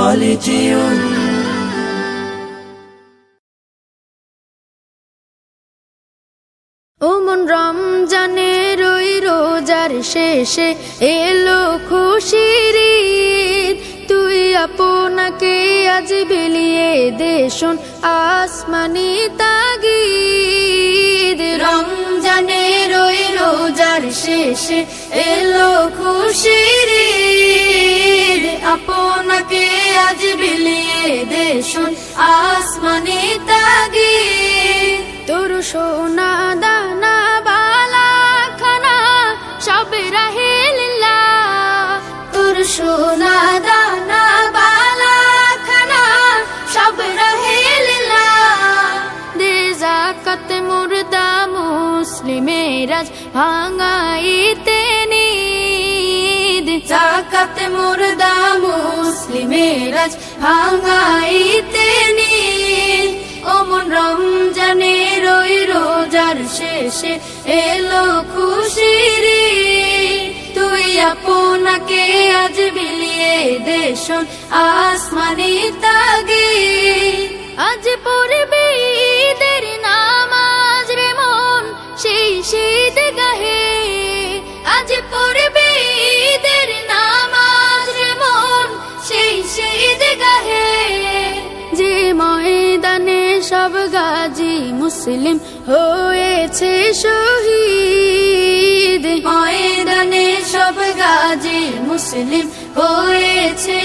خالدون ওমন রমজানের ওই রোজার শেষে এলো খুশির ঈদ, তুই আপনাকে আজ বিলিয়ে দে শোন আসমানি তাগিদ। রমজানের ওই রোজার শেষে এলো খুশির ঈদ, আপনাকে আজ বিলিয়ে দে শোন আসমানি তাগিদ। তোর সোনা দানা বালা খানা সব রাহে লিল্লাহ, তোর সোনা দানা বালা খানা সব রাহে লিল্লাহ। দে যাকাত মুর্দা মুসলিমের আজ ভাঙাইতে নিদ, যাকাত মুর্দা মুসলিমের আজ ভাঙাইতে নিদ। ওমন রমজানের ওই রোজার শেষে এলো খুশির ঈদ, তুই আপনাকে আজ বিলিয়ে দে শোন আসমানি তাগিদ। আজ পড়বে ঈদের নামাজ রে মন সেই শীত গাহে, আজ পড়বে ঈদের নামাজ রে মন সেই শীত গাহে। যে ময়দানে সব গাজী মুসলিম হয়েছে শহীদ, ময়দানে সব গাজী মুসলিম হয়েছে